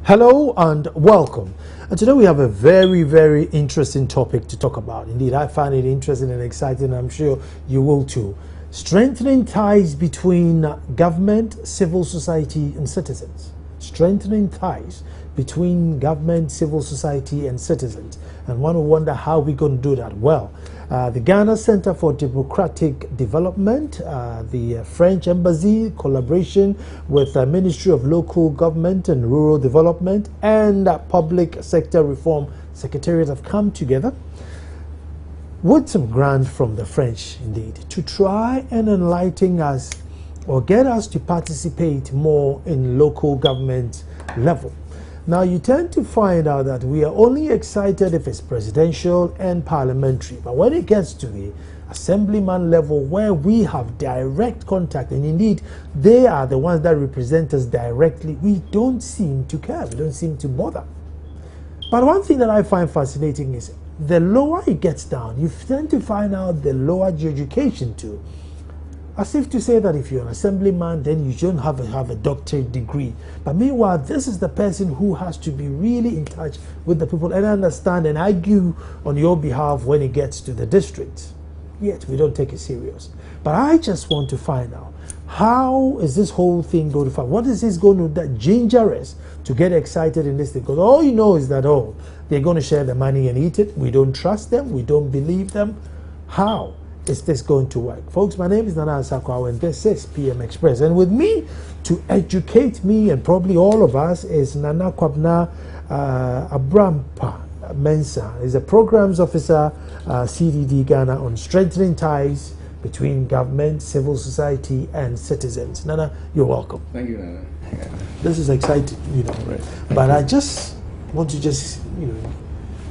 Hello and welcome. And today we have a very interesting topic to talk about. Indeed, I find it interesting and exciting, and I'm sure you will too. Strengthening ties between government, civil society and citizens. Strengthening ties between government, civil society and citizens. And one will wonder how we're going to do that. Well, the Ghana Center for Democratic Development, the French Embassy, collaboration with the Ministry of Local Government and Rural Development and Public Sector Reform Secretariat have come together with some grant from the French, indeed, to try and enlighten us or get us to participate more in local government level. Now, you tend to find out that we are only excited if it's presidential and parliamentary. But when it gets to the assemblyman level, where we have direct contact, and indeed, they are the ones that represent us directly, we don't seem to care. We don't seem to bother. But one thing that I find fascinating is the lower it gets down, you tend to find out the lower your education too. As if to say that if you're an assemblyman, then you don't have a doctorate degree. But meanwhile, this is the person who has to be really in touch with the people and understand and argue on your behalf when it gets to the district. Yet we don't take it serious. But I just want to find out, how is this whole thing going to find? What is this going to ginger us to get excited in this thing? Because all you know is that, oh, they're going to share the money and eat it. We don't trust them. We don't believe them. How is this going to work? Folks, my name is Nana Asakwa and this is PM Express. And with me to educate me and probably all of us is Nana Kwabna Abrampa Mensa. He's a programs officer, CDD Ghana, on strengthening ties between government, civil society and citizens. Nana, you're welcome. Thank you, Nana. Yeah. This is exciting, you know. Right. But I just want to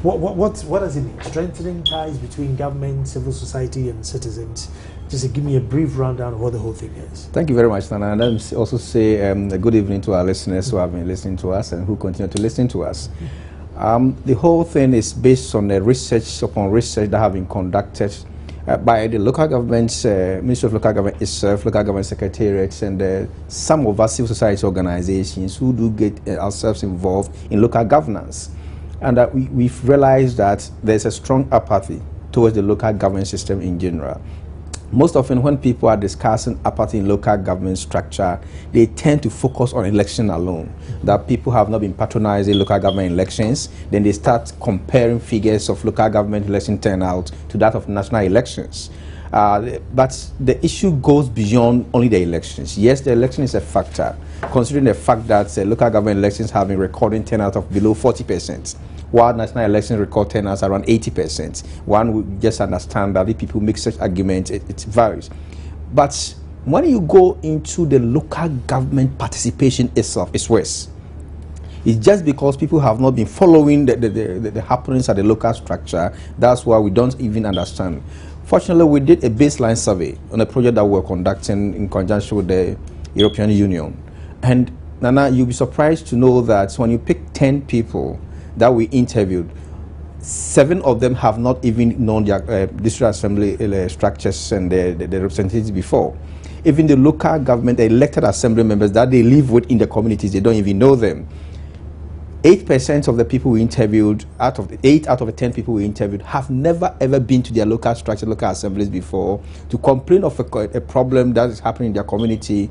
what does it mean? Strengthening ties between government, civil society and citizens. Just to give me a brief rundown of what the whole thing is. Thank you very much, Nana. And let me also say a good evening to our listeners who have been listening to us and who continue to listen to us. The whole thing is based on the research upon research that have been conducted by the local governments, Ministry of Local Government itself, local government secretariats, and some of our civil society organizations who do get ourselves involved in local governance. And we've realized that there's a strong apathy towards the local government system in general. Most often when people are discussing apathy in local government structure, they tend to focus on election alone. That people have not been patronizing local government elections, then they start comparing figures of local government election turnout to that of national elections. But the issue goes beyond only the elections. Yes, the election is a factor, considering the fact that local government elections have been recording turnout of below 40%, while national elections record turnouts around 80%. One would just understand that if people make such arguments, it varies. But when you go into the local government participation itself, it's worse. It's just because people have not been following the happenings at the local structure. That's why we don't even understand. Fortunately, we did a baseline survey on a project that we're conducting in conjunction with the European Union. And Nana, you'll be surprised to know that when you pick 10 people that we interviewed, 7 of them have not even known their district assembly structures and the representatives before. Even the local government elected assembly members that they live with in the communities, they don't even know them. 8% of the people we interviewed, 8 out of the 10 people we interviewed, have never ever been to their local structure, local assemblies before to complain of a problem that is happening in their community,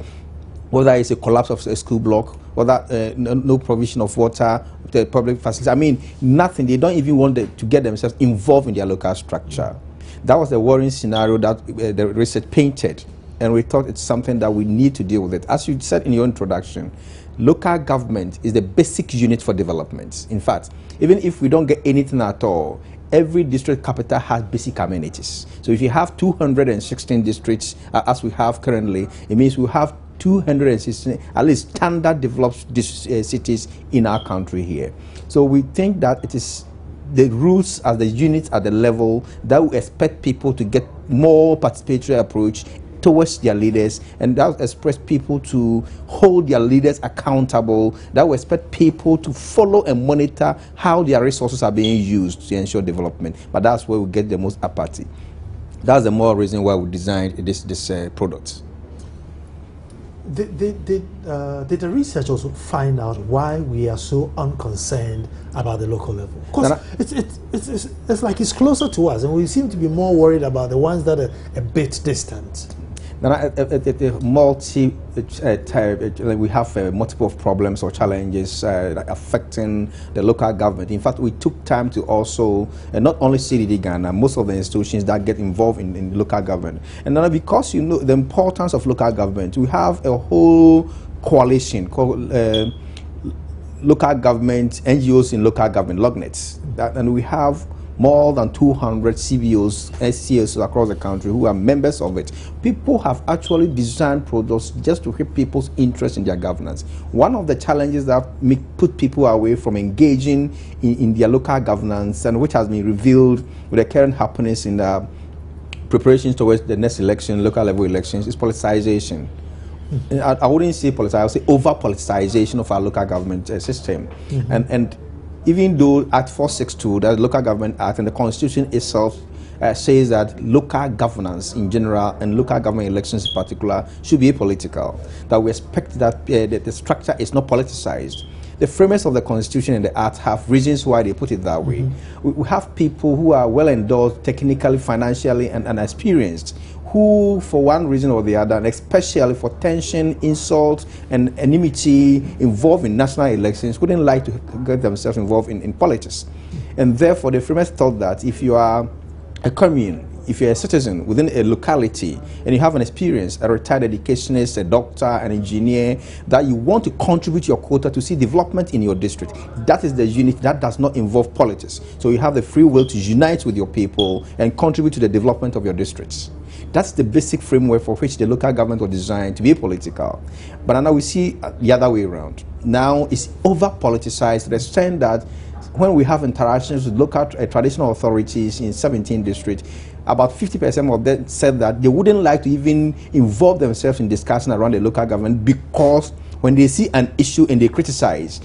whether it's a collapse of a school block, whether no provision of water, the public facilities. I mean, nothing. They don't even want to get themselves involved in their local structure. That was the worrying scenario that the research painted, and we thought it's something that we need to deal with it. As you said in your introduction, local government is the basic unit for development. In fact, even if we don't get anything at all, every district capital has basic amenities. So if you have 216 districts, as we have currently, it means we have 216 at least standard developed cities in our country here. So we think that it is the rules as the units at the level that we expect people to get more participatory approach towards their leaders, and that will express people to hold their leaders accountable, that will expect people to follow and monitor how their resources are being used to ensure development. But that's where we get the most apathy. That's the more reason why we designed this product. Did the research also find out why we are so unconcerned about the local level? Because it's like it's closer to us, and we seem to be more worried about the ones that are a bit distant. We have multiple problems or challenges affecting the local government. In fact, we took time to also, not only CDD Ghana, most of the institutions that get involved in local government. And then because you know the importance of local government, we have a whole coalition called local government, NGOs in local government, LOGNETs. And we have more than 200 CBOs, SCOs across the country who are members of it. People have actually designed products just to keep people's interest in their governance. One of the challenges that put people away from engaging in their local governance, and which has been revealed with the current happenings in the preparations towards the next election, local level elections, is politicization. I wouldn't say politicization, I would say over-politicization of our local government system. And even though Act 462, the Local Government Act, and the Constitution itself says that local governance in general and local government elections in particular should be apolitical, that we expect that the structure is not politicized. The framers of the Constitution and the Act have reasons why they put it that way. We have people who are well endowed technically, financially, and experienced, who, for one reason or the other, and especially for tension, insult, and enmity involved in national elections, wouldn't like to get themselves involved in politics. And therefore, the framers thought that if you are a commune, if you're a citizen within a locality, and you have an experience, a retired educationist, a doctor, an engineer, that you want to contribute your quota to see development in your district, that is the unit that does not involve politics. So you have the free will to unite with your people and contribute to the development of your districts. That's the basic framework for which the local government was designed to be political. But now we see the other way around. Now it's over-politicized to the extent that when we have interactions with local traditional authorities in 17 districts, about 50% of them said that they wouldn't like to even involve themselves in discussion around the local government, because when they see an issue and they criticize,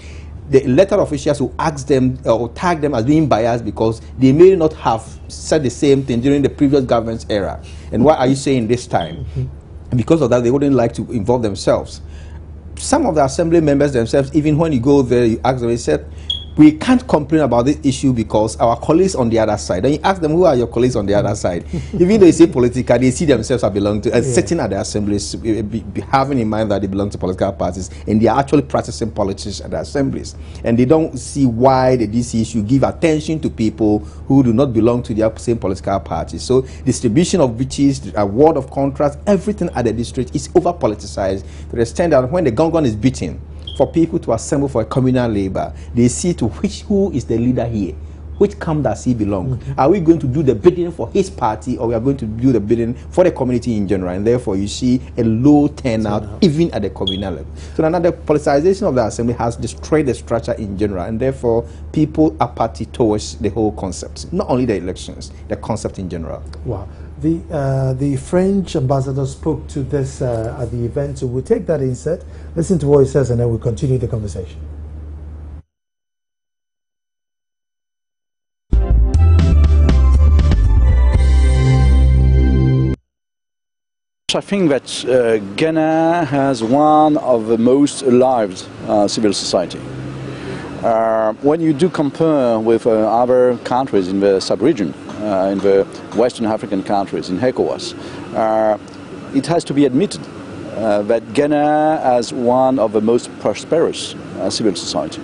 the elected officials will ask them or tag them as being biased because they may not have said the same thing during the previous government's era. And why are you saying this time? And because of that, they wouldn't like to involve themselves. Some of the assembly members themselves, even when you go there, you ask them, they said, we can't complain about this issue because our colleagues on the other side. And you ask them, who are your colleagues on the other side? Even though they say political, they see themselves as belong to, sitting at the assemblies, having in mind that they belong to political parties, and they are actually practicing politics at the assemblies. And they don't see why the DC should give attention to people who do not belong to their same political parties. So distribution of riches, award of contracts, everything at the district is over-politicized to the extent that when the gong is beaten, for people to assemble for a communal labor, they see to who is the leader here, which camp does he belong. Are we going to do the bidding for his party, or we are going to do the bidding for the community in general? And therefore you see a low turnout even at the communal level. So now the politicization of the assembly has destroyed the structure in general, and therefore people are party towards the whole concept, not only the elections, the concept in general. Wow. The French ambassador spoke to this at the event, so we'll take that insert, listen to what he says, and then we'll continue the conversation. I think that Ghana has one of the most alive civil society. When you do compare with other countries in the sub-region, in the Western African countries, in ECOWAS, it has to be admitted that Ghana has one of the most prosperous civil society.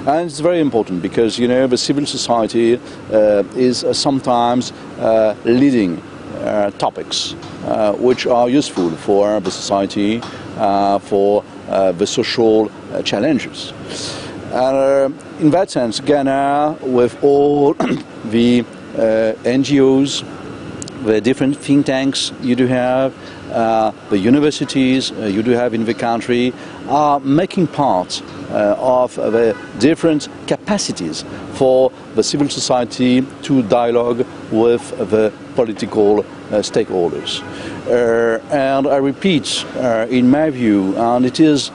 And it's very important because, you know, the civil society is sometimes leading topics which are useful for the society, for the social challenges. In that sense, Ghana, with all the NGOs, the different think tanks you do have, the universities you do have in the country, are making part of the different capacities for the civil society to dialogue with the political stakeholders. And I repeat, in my view, and it is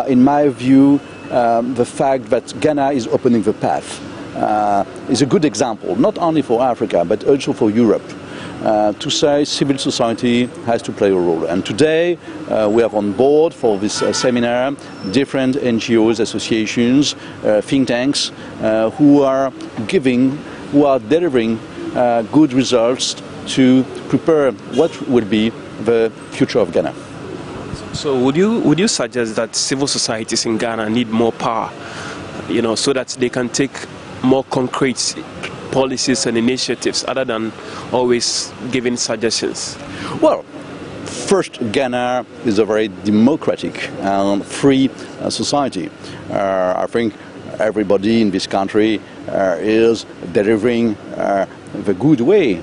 in my view the fact that Ghana is opening the path is a good example, not only for Africa but also for Europe. to say civil society has to play a role. And today we have on board for this seminar different NGOs, associations, think tanks who are delivering good results to prepare what will be the future of Ghana. So would you suggest that civil societies in Ghana need more power, so that they can take more concrete policies and initiatives other than always giving suggestions? Well, first, Ghana is a very democratic and free society. I think everybody in this country is delivering the good way.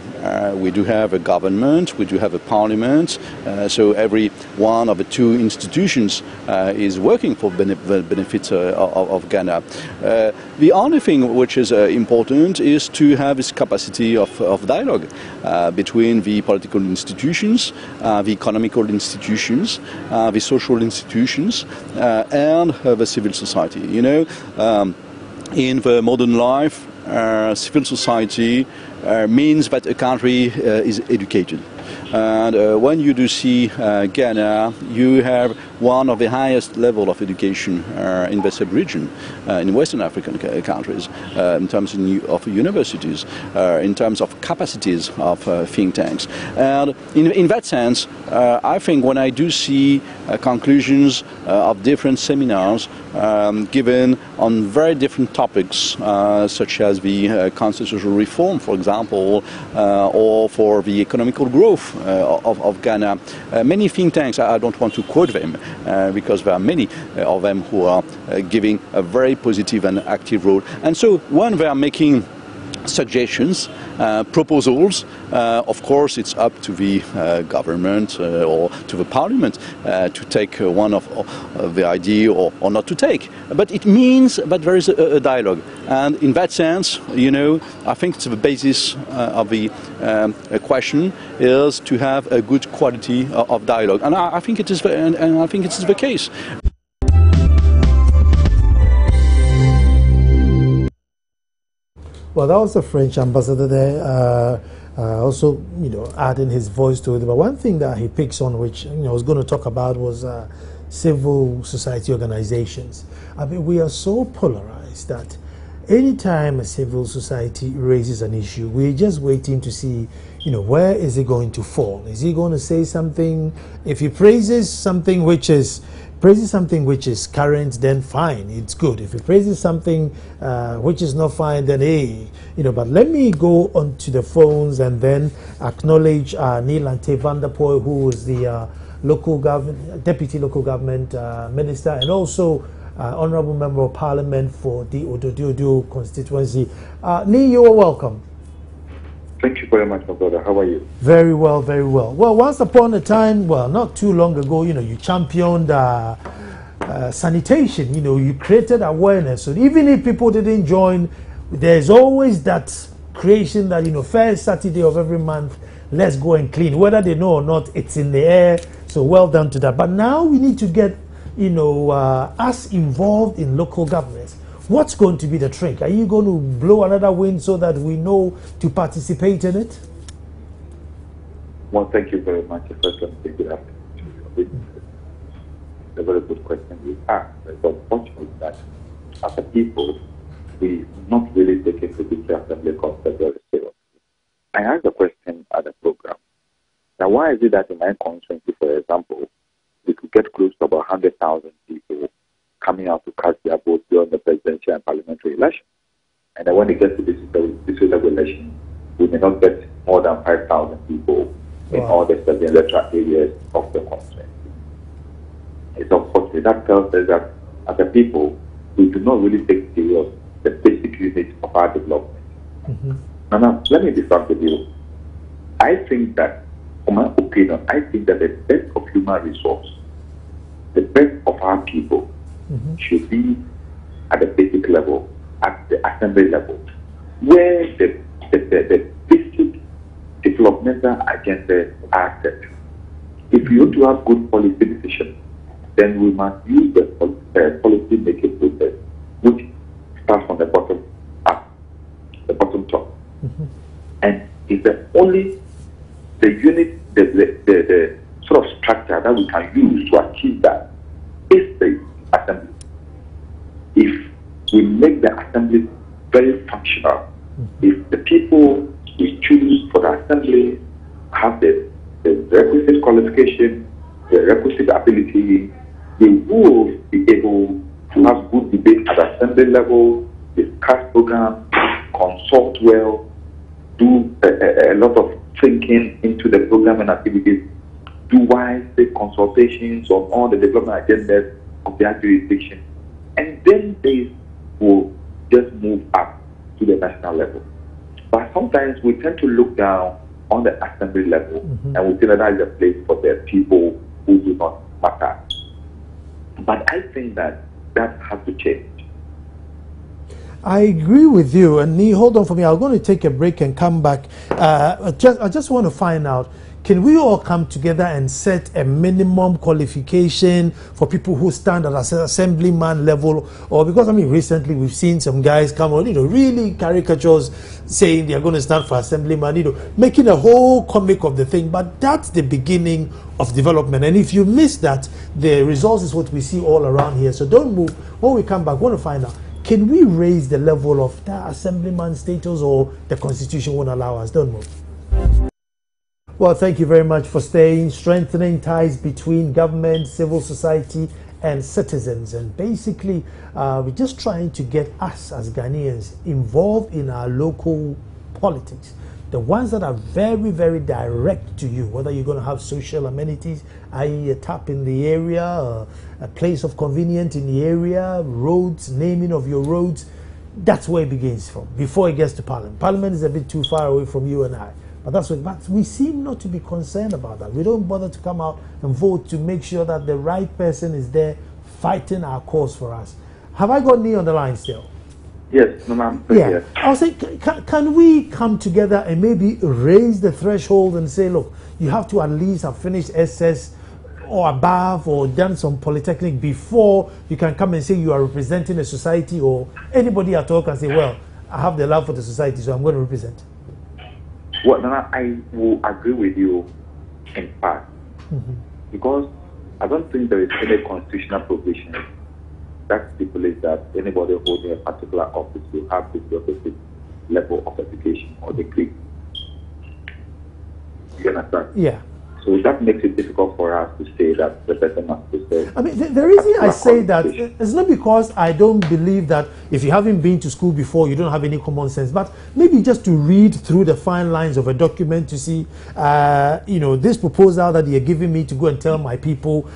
We do have a government, we do have a parliament, so every one of the two institutions is working for the benefit of Ghana. The only thing which is important is to have this capacity of dialogue between the political institutions, the economical institutions, the social institutions, and the civil society. In the modern life, civil society means that a country is educated. And when you do see Ghana, you have one of the highest level of education in the sub-region, in Western African countries, in terms of universities, in terms of capacities of think tanks. And in that sense, I think when I do see conclusions of different seminars given on very different topics, such as the constitutional reform, for example, or for the economical growth of Ghana. Many think tanks, I don't want to quote them, because there are many of them who are giving a very positive and active role. And so when they are making suggestions, proposals, of course it's up to the government or to the parliament to take one of the idea or not to take. But it means that there is a dialogue, and in that sense, I think it's the basis of the question is to have a good quality of dialogue, and I think it is, and I think it is the case. Well, that was the French ambassador there, also, adding his voice to it. But one thing that he picks on, which I was going to talk about, was civil society organizations. I mean, we are so polarized that anytime a civil society raises an issue, we're just waiting to see, where is it going to fall? Is he going to say something? If he praises something which is current, then fine, it's good. If he praises something which is not fine, then hey, But let me go onto the phones and then acknowledge Neelante van der Poel, who is the deputy local government minister, and also honourable member of parliament for the Odo constituency. Nee, you are welcome. Thank you very much, my brother. How are you? Very well, very well. Well, once upon a time, well, not too long ago, you championed sanitation. You created awareness. So even if people didn't join, there's always that creation that, first Saturday of every month, let's go and clean. Whether they know or not, it's in the air. So well done to that. But now we need to get, us involved in local governments. What's going to be the trick? Are you going to blow another wind so that we know to participate in it? Well, thank you very much. First, let me say good afternoon to you. It's a very good question you asked. It's unfortunate that as a people, we not really taken the Judicial Assembly concept very seriously. I asked the question at the program. Now, why is it that in my constituency, for example, we could get close to about 100,000 people coming out to cast their vote during the presidential and parliamentary election? And then when it gets to this election, we may not get more than 5,000 people in all the 7 electoral areas of the constituency. It's unfortunate. That tells us that as a people, we do not really take serious the basic units of our development. Now, let me be frank with you. I think that, for my opinion, I think that the best of human resource, the best of our people, should be at the basic level, at the assembly level, where the basic developmental agenda are set. If you want to have good policy decisions, then we must use the policy making process, which starts from the bottom up, the bottom top. And it's the only that we can use to achieve that is the assembly. If we make the assembly very functional, if the people we choose for the assembly have the requisite qualification, the requisite ability, they will be able to have good debate at assembly level, discuss programs, consult well, do a lot of thinking into the program and activities, do wise consultations on all the development agendas of their jurisdiction, and then they will just move up to the national level. But sometimes we tend to look down on the assembly level, and we feel that is a place for the people who do not matter. But I think that has to change. I agree with you. And Nee, hold on for me. I'm going to take a break and come back. I just want to find out, can we all come together and set a minimum qualification for people who stand at assemblyman level? Or because, I mean, recently we've seen some guys come on, really caricatures saying they're going to stand for assemblyman, making a whole comic of the thing. But that's the beginning of development. And if you miss that, the results is what we see all around here. So don't move. When we come back, we want to find out, can we raise the level of the assemblyman status, or the Constitution won't allow us? Don't move. Well, thank you very much for staying. Strengthening ties between government, civil society, and citizens. And basically, we're just trying to get us as Ghanaians involved in our local politics. The ones that are very, very direct to you, whether you're going to have social amenities, i.e. a tap in the area, a place of convenience in the area, roads, naming of your roads. That's where it begins from, before it gets to Parliament. Parliament is a bit too far away from you and I. But we seem not to be concerned about that. We don't bother to come out and vote to make sure that the right person is there fighting our cause for us. Have I got Nee on the line still? Yes, no, ma'am. Yeah. Yes. I was saying, can we come together and maybe raise the threshold and say, look, you have to at least have finished SS or above, or done some polytechnic before you can come and say you are representing a society, or anybody at all can say, well, I have the love for the society, so I'm going to represent. Well, Nana, I will agree with you in part, because I don't think there is any constitutional provision that stipulates that anybody holding a particular office will have this requisite level of education or degree. You understand? Yeah. So that makes it difficult for us to say that the person must possess. I mean, the reason I say that is not because I don't believe that if you haven't been to school before, you don't have any common sense, but maybe just to read through the fine lines of a document to see, this proposal that you're giving me to go and tell my people,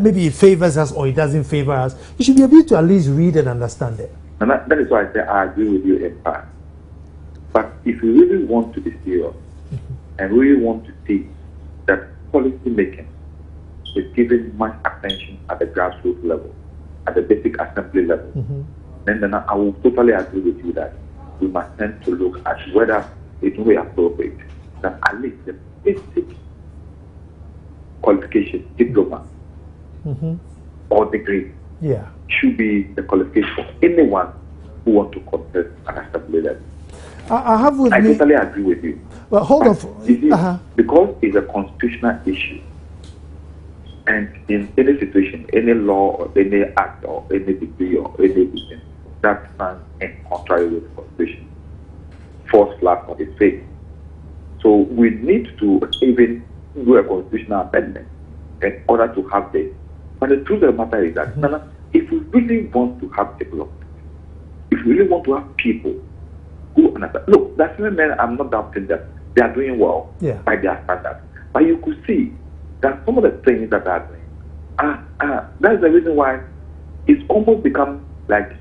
maybe it favors us or it doesn't favor us. You should be able to at least read and understand it. And that is why I say I agree with you in part. But if you really want to be serious and really want to see that policy making is given much attention at the grassroots level, at the basic assembly level, then I will totally agree with you that we must tend to look at whether it will be appropriate that at least the basic qualification, diploma or degree, should be the qualification for anyone who wants to contest an assembly level. I totally agree with you. Well, hold on. Because it's a constitutional issue, and in any situation, any law or any act or any degree or anything that stands in contrary with the Constitution falls flat on its face. So we need to even do a constitutional amendment in order to have this. But the truth of the matter is that Nana, if we really want to have development, if we really want to have people who understand, look, that's men, I'm not doubting that they are doing well by their standards. But you could see that some of the things that they are doing, that's the reason why it's almost become like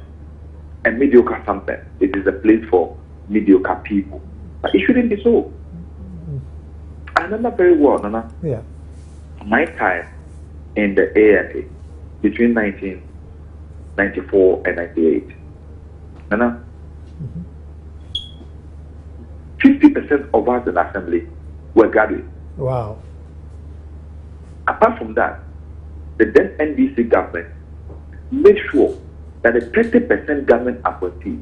a mediocre something. It is a place for mediocre people. But it shouldn't be so. I remember very well, Nana, my time in the ANA between 1994 and 98. Nana, 50% of us in the assembly were graduates. Wow. Apart from that, the then NDC government made sure that the 30% government appointees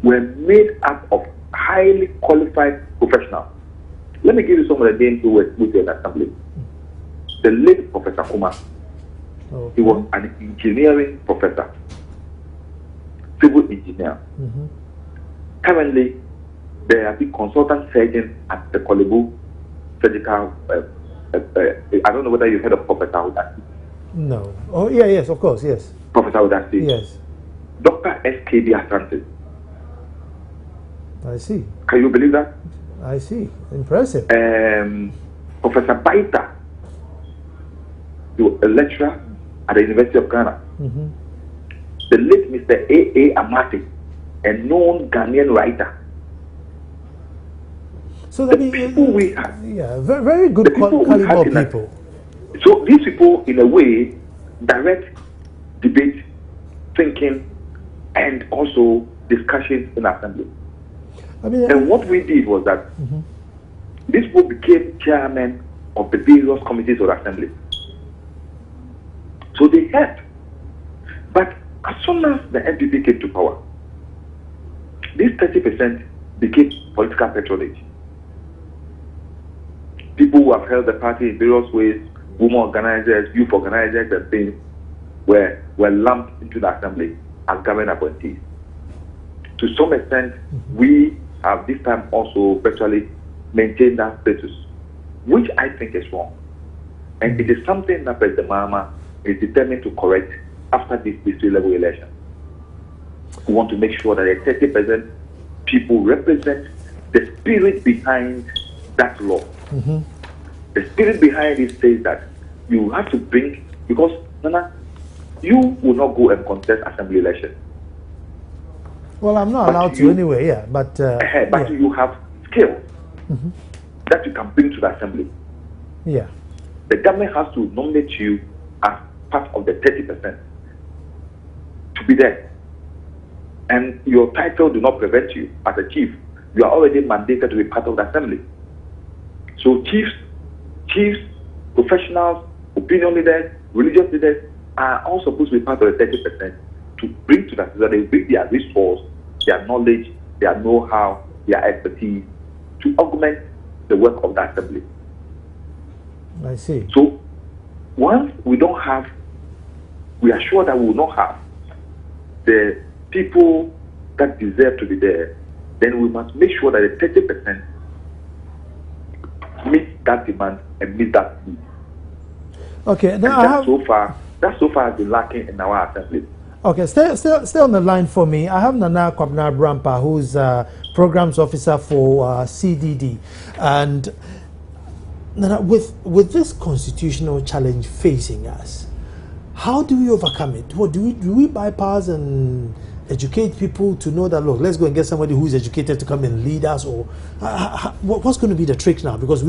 were made up of highly qualified professionals. Let me give you some of the names who were in the assembly. the late Professor Kuma. Okay. He was an engineering professor, civil engineer. Currently, there are the consultant surgeons at the Kolebu Surgical. I don't know whether you've heard of Professor Udasi. No. Oh, yeah, yes, of course, yes. Professor Udasi. Yes. Dr. S.K.D. Asante. I see. Can you believe that? I see. Impressive. Professor Baita, a lecturer at the University of Ghana. The late Mr. A.A. Amati, a known Ghanaian writer. So the people we have, yeah, very, very good caliber people. So these people, in a way, direct debate, thinking, and also discussions in assembly. And what we did was that these people became chairmen of the various committees of assembly. So they helped. But as soon as the NPP came to power, this 30% became political patronage. People who have held the party in various ways, women organizers, youth organizers, and things, were lumped into the assembly as government appointees. To some extent, we have this time also virtually maintained that status, which I think is wrong. And it is something that President Mahama is determined to correct after this district level election. We want to make sure that the 30% people represent the spirit behind that law. The spirit behind it says that you have to bring, because Nana, you will not go and contest assembly election. Well, I'm not allowed to anyway, yeah. But yeah. You have skills that you can bring to the assembly. Yeah. The government has to nominate you as part of the 30% to be there. And your title do not prevent you as a chief. You are already mandated to be part of the assembly. So chiefs, professionals, opinion leaders, religious leaders are all supposed to be part of the 30% to bring to the assembly. They bring their resource, their knowledge, their know-how, their expertise to augment the work of the assembly. I see. So once we don't have, we are sure that we will not have the people that deserve to be there, then we must make sure that the 30% meet that demand and meet that need. Okay, now that so far has been lacking in our assembly. Okay, stay on the line for me. I have Nana Kwabena Brampa, who's programs officer for CDD, and Nana, with this constitutional challenge facing us, how do we overcome it? What do we bypass and educate people to know that, look, let's go and get somebody who's educated to come and lead us, or what's going to be the trick now? Because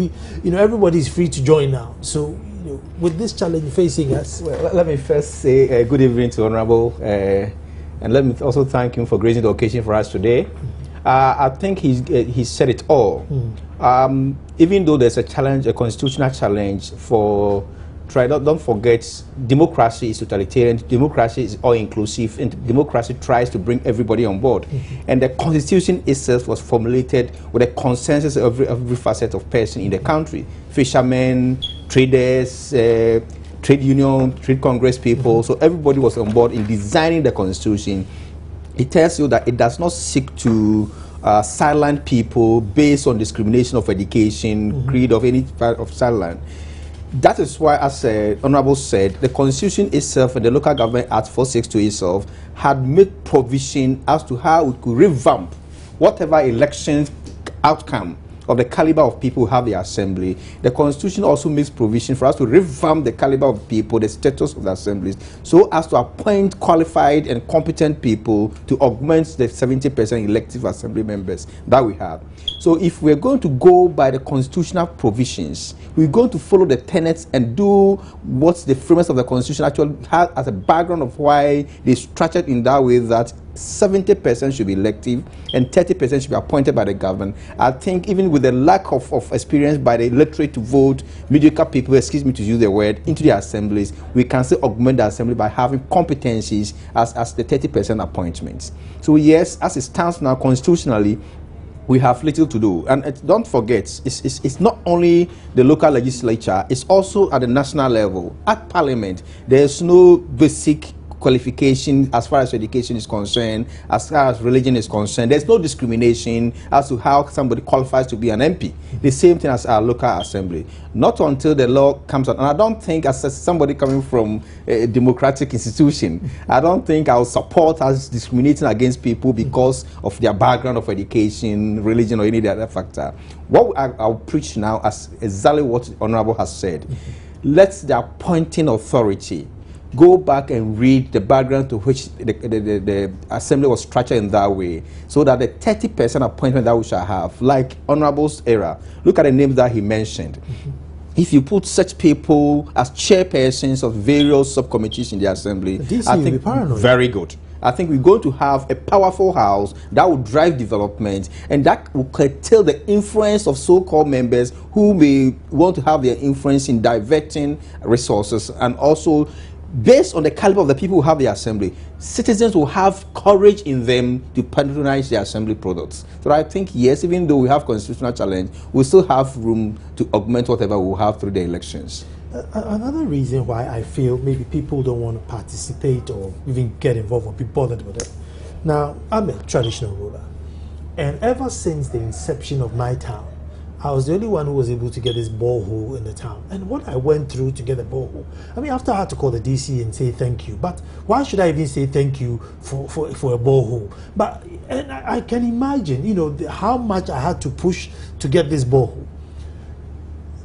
everybody's free to join now. So with this challenge facing us, well, let me first say good evening to Honorable, and let me also thank him for gracing the occasion for us today. I think he said it all. Even though there's a challenge, a constitutional challenge for. Don't forget, democracy is totalitarian, democracy is all-inclusive, and democracy tries to bring everybody on board. And the Constitution itself was formulated with a consensus of every facet of person in the country. Fishermen, traders, trade union, trade congress people, so everybody was on board in designing the Constitution. It tells you that it does not seek to silence people based on discrimination of education, creed, of any part of silence. That is why, as Honorable said, the Constitution itself and the Local Government Act 462 itself had made provision as to how we could revamp whatever election outcome of the caliber of people who have the assembly. The Constitution also makes provision for us to revamp the caliber of people, the status of the assemblies, so as to appoint qualified and competent people to augment the 70% elective assembly members that we have. So if we're going to go by the constitutional provisions, we're going to follow the tenets and do what the framers of the Constitution actually have as a background of why they structured in that way, that 70% should be elective and 30% should be appointed by the government. I think even with the lack of experience by the illiterate to vote, mediocre people, excuse me to use the word, into the assemblies, we can still augment the assembly by having competencies as the 30% appointments. So yes, as it stands now constitutionally, we have little to do. And don't forget, it's not only the local legislature, it's also at the national level. At Parliament, there's no basic qualification as far as education is concerned, as far as religion is concerned. There's no discrimination as to how somebody qualifies to be an MP. The same thing as our local assembly. Not until the law comes out. And I don't think, as somebody coming from a democratic institution, I don't think I'll support us discriminating against people because of their background of education, religion, or any other factor. What I'll preach now as exactly what the Honorable has said. Let the appointing authority go back and read the background to which the assembly was structured in that way, so that the 30% appointment that we shall have, like Honorable's era, look at the names that he mentioned. If you put such people as chairpersons of various subcommittees in the assembly, I think very good. I think we're going to have a powerful house that will drive development, and that will curtail the influence of so-called members who may want to have their influence in diverting resources. And also, based on the caliber of the people who have the assembly, citizens will have courage in them to patronize the assembly products. So I think, yes, even though we have constitutional challenge, we still have room to augment whatever we'll have through the elections. Another reason why I feel maybe people don't want to participate or even get involved or be bothered with it. Now, I'm a traditional ruler, and ever since the inception of my town, I was the only one who was able to get this borehole in the town. And what I went through to get a borehole, I mean, after I had to call the DC and say thank you, but why should I even say thank you for a borehole? But and I can imagine, you know, how much I had to push to get this borehole.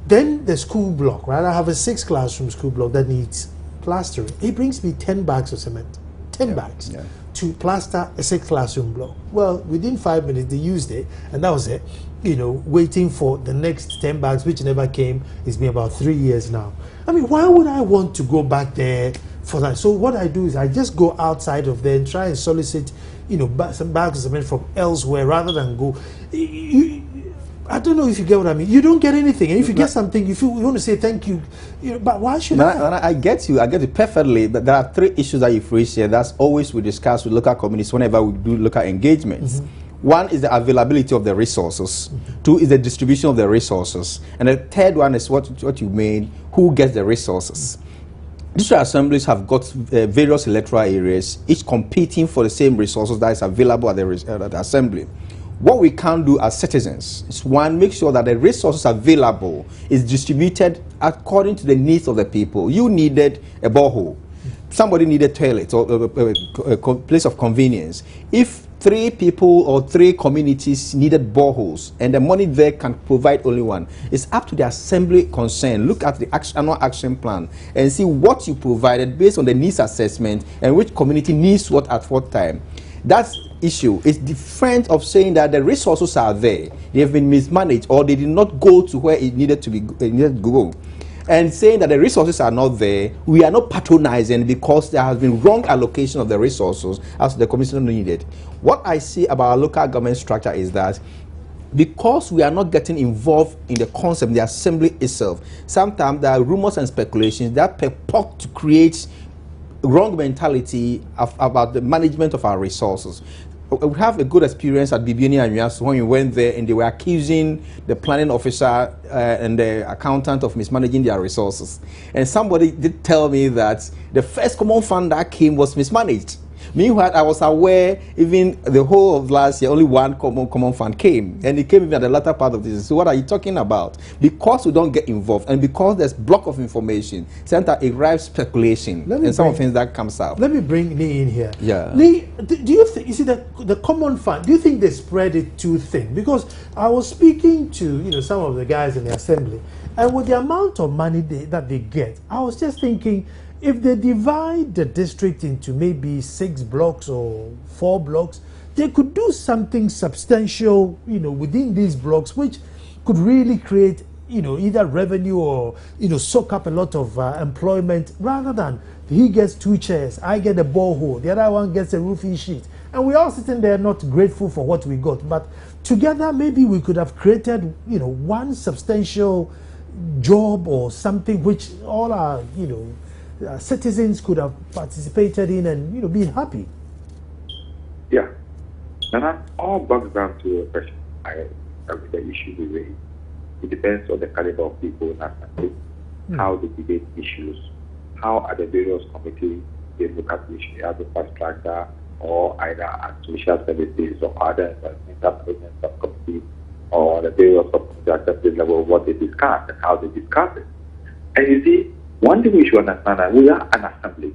Then the school block, right? I have a 6-classroom school block that needs plastering. It brings me 10 bags of cement, 10 bags to plaster a 6-classroom block. Well, within 5 minutes, they used it, and that was it. You know, waiting for the next 10 bags, which never came. It's been about 3 years now. I mean, why would I want to go back there for that? So what I do is I just go outside of there and try and solicit, you know, some bags of cement from elsewhere rather than go. I don't know if you get what I mean. You don't get anything, and if you get something, you want to say thank you. You know, but why should I get you. I get it perfectly. But there are 3 issues that you've raised here. That's always we discuss with local communities whenever we do local engagements. One is the availability of the resources. 2 is the distribution of the resources. And the 3rd one is what you mean, who gets the resources. District assemblies have got various electoral areas, each competing for the same resources that is available at the assembly. What we can do as citizens is, 1, make sure that the resources available is distributed according to the needs of the people. You needed a borehole. Somebody needed toilet or a place of convenience. If 3 people or 3 communities needed boreholes and the money there can provide only 1, it's up to the assembly concerned. Look at the annual action plan and see what you provided based on the needs assessment and which community needs what at what time. That issue is different of saying that the resources are there, they have been mismanaged, or they did not go to where it needed to go. And saying that the resources are not there, we are not patronizing because there has been wrong allocation of the resources as the commission needed. What I see about our local government structure is that because we are not getting involved in the concept, the assembly itself, sometimes there are rumors and speculations that purport to create wrong mentality about the management of our resources. We have a good experience at Bibiani and Yas when we went there and they were accusing the planning officer and the accountant of mismanaging their resources. And somebody did tell me that the first common fund that came was mismanaged. Meanwhile, I was aware even the whole of last year, only 1 common fund came. And it came even at the latter part of this. So what are you talking about? Because we don't get involved and because there's block of information, sometimes it drives speculation and some of the things that comes out. Let me bring Lee in here. Yeah. Lee, do you think, you see, the common fund, do you think they spread it too thin? Because I was speaking to, some of the guys in the assembly, and with the amount of money that they get, I was just thinking, if they divide the district into maybe 6 blocks or 4 blocks, they could do something substantial, within these blocks, which could really create, either revenue or, soak up a lot of employment, rather than he gets 2 chairs, I get a borehole, the other one gets a roofing sheet. And we're all sitting there not grateful for what we got. But together, maybe we could have created, one substantial job or something which all our, citizens could have participated in and been happy. Yeah, and that all boils down to a question. the issue we raise. It depends on the caliber of people in our country, how they debate issues, how are the various committees they look at the issue as infrastructure or either as social services or other environmental subcommittees or the various subcommittees at the level of what they discuss and how they discuss it. And you see, one thing we should understand that we are an assembly.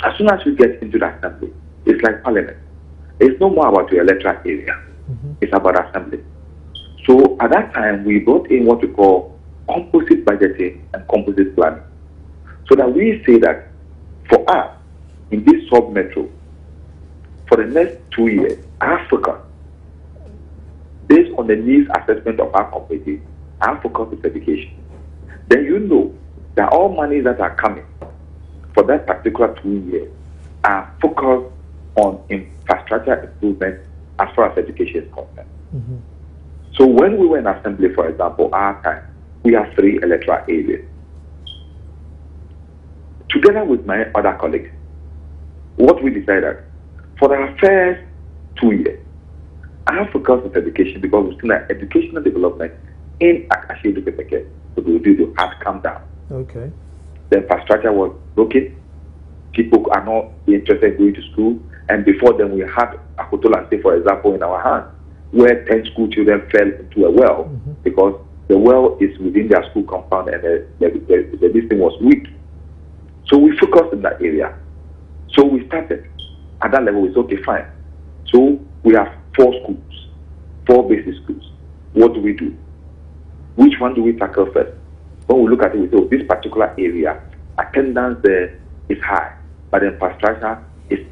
As soon as we get into the assembly, it's like parliament. It's no more about your electoral area. It's about assembly. So at that time, we brought in what we call composite budgeting and composite planning. So that we say that for us, in this sub-metro, for the next 2 years, our focus, based on the needs assessment of our community, our focus is education. Then you know that all money that are coming for that particular 2 years are focused on infrastructure improvement as far as education is concerned. So when we were in assembly, for example, our time, we have 3 electoral areas. Together with my other colleagues, what we decided, for our first 2 years, our focus is education because we've seen that educational development in Akashe Dupepeke, so we do the had come down. Okay. The infrastructure was broken. People are not interested in going to school. And before then, we had Akotola, say, for example, in our hands, where 10 school children fell into a well because the well is within their school compound and this thing was weak. So we focused in that area. So we started at that level. It's okay, fine. So we have 4 schools, 4 basic schools. What do we do? Which one do we tackle first? When we look at it, we say, oh, this particular area, attendance there is high, but the infrastructure is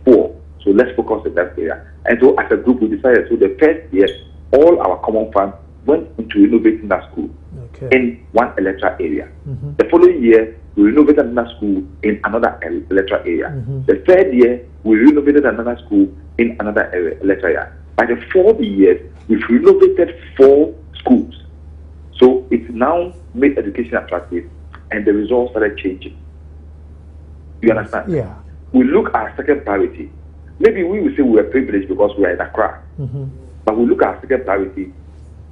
poor. So let's focus in that area. And so as a group, we decided, so the first year, all our common funds went into renovating that school in one electoral area. The following year, we renovated another school in another electoral area. The third year, we renovated another school in another electoral area. By the 4th year, we've renovated 4 schools. So it's now made education attractive, and the results started changing. You understand? Yeah. We look at our second priority. Maybe we will say we are privileged because we are in Accra. But we look at our second priority.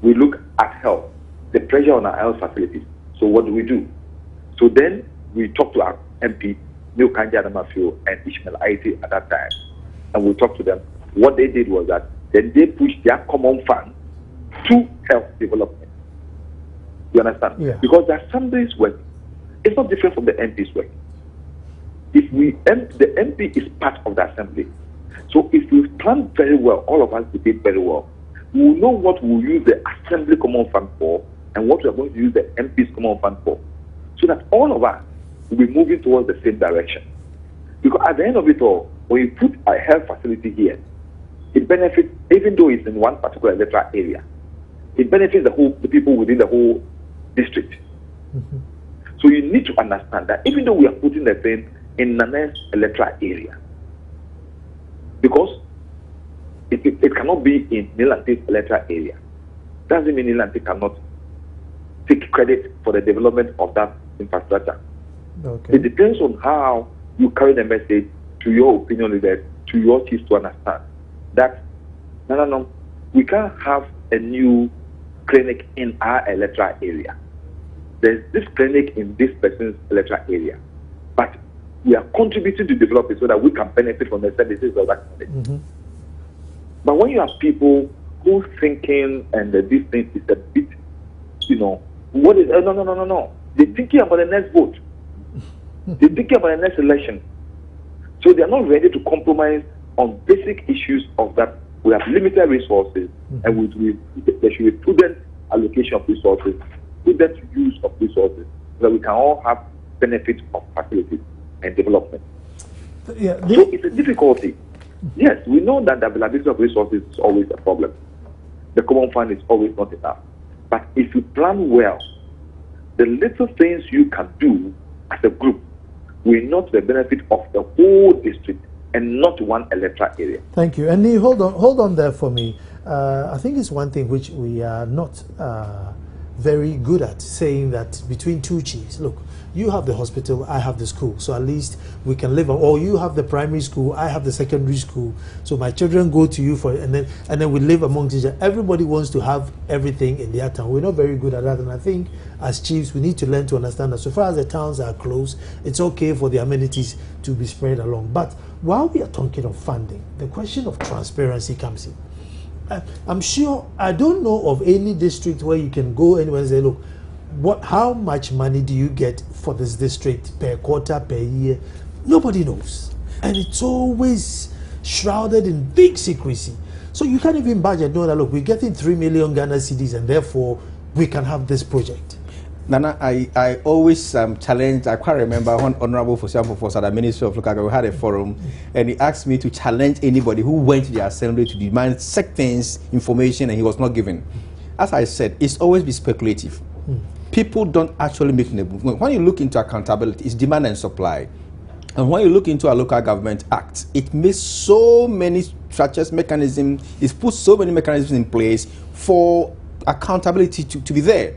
We look at health, the pressure on our health facilities. So what do? So then we talk to our MP, Neil Kanja Adamafio and Ishmael Aiti at that time. And we talked to them. What they did was that then they pushed their common fund to health development. You understand? Yeah. Because the assembly's work is not different from the MP's work. If the MP is part of the assembly. So if we plan very well, all of us debate very well, we will know what we will use the assembly common fund for and what we are going to use the MP's common fund for. So that all of us will be moving towards the same direction. Because at the end of it all, when you put a health facility here, it benefits, even though it's in one particular electoral area, it benefits the people within the whole district. So you need to understand that even though we are putting the thing in the next electoral area, because it cannot be in Nilante's electoral area, doesn't mean Nilante cannot take credit for the development of that infrastructure. Okay. It depends on how you carry the message to your opinion leaders, to your chiefs to understand that no, we can't have a new clinic in our electoral area. There's this clinic in this person's electoral area, but we are contributing to develop it so that we can benefit from the services of that clinic. But when you have people who thinking and this thing is a bit, what is no. They're thinking about the next vote. They're thinking about the next election. So they are not ready to compromise on basic issues of that. We have limited resources, and there should be prudent allocation of resources, prudent use of resources, so that we can all have benefit of facilities and development. Yeah, so it's a difficulty. Yes, we know that the availability of resources is always a problem. The common fund is always not enough. But if you plan well, the little things you can do as a group will not the benefit of the whole district and not one electoral area. Thank you. And Neil, hold on there for me. I think it's one thing which we are not very good at saying that between two chiefs, look, you have the hospital, I have the school, so at least we can live on. Or you have the primary school, I have the secondary school, so my children go to you for, and then we live amongst each other. Everybody wants to have everything in their town. We're not very good at that, and I think as chiefs we need to learn to understand that so far as the towns are close, it's okay for the amenities to be spread along. But while we are talking of funding, the question of transparency comes in. I'm sure, I don't know of any district where you can go anywhere and say, look, how much money do you get for this district per quarter, per year? Nobody knows. And it's always shrouded in big secrecy. So you can't even budget, know that, look, we're getting 3 million Ghana cedis and therefore we can have this project. Nana, I always challenge. I quite remember when Honorable for the Ministry of Local Government had a forum, and he asked me to challenge anybody who went to the assembly to demand certain information and he was not given. As I said, it's always be speculative. People don't actually make the move. When you look into accountability, it's demand and supply. And when you look into a local government act, it makes so many structures, mechanisms, it's put so many mechanisms in place for accountability to be there.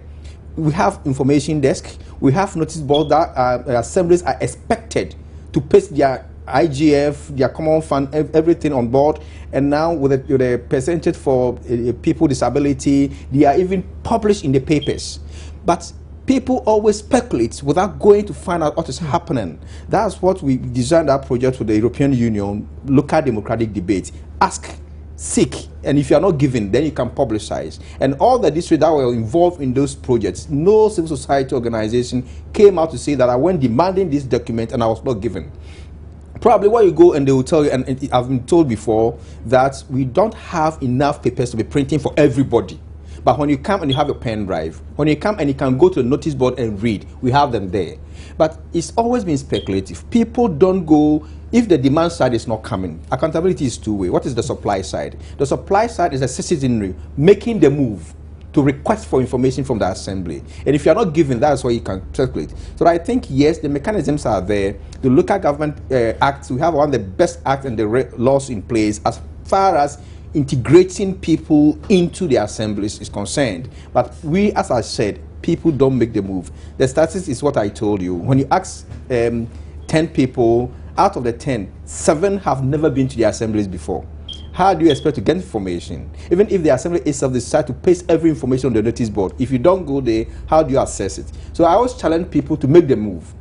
We have information desk, we have notice board that assemblies are expected to paste their IGF, their common fund, everything on board. And now with a percentage for people with disability, they are even published in the papers. But people always speculate without going to find out what is happening. That's what we designed our project with the European Union, local democratic debate. Ask, seek, and if you are not given, then you can publicize. And all the districts that were involved in those projects, no civil society organization came out to say that I went demanding this document and I was not given. Probably where you go and they will tell you, and I've been told before, that we don't have enough papers to be printing for everybody. But when you come and you have a pen drive, when you come and you can go to a notice board and read, we have them there. But it's always been speculative. People don't go, if the demand side is not coming. Accountability is two-way. What is the supply side? The supply side is the citizenry making the move to request for information from the assembly. And if you're not given, that's where you can calculate. So I think, yes, the mechanisms are there. The local government acts, we have one of the best acts and the laws in place as far as integrating people into the assemblies is concerned. But we, as I said, people don't make the move. The statistics is what I told you. When you ask 10 people, out of the 10, 7 have never been to the assemblies before. How do you expect to get information? Even if the assembly itself decides to paste every information on the notice board, if you don't go there, how do you assess it? So I always challenge people to make the move.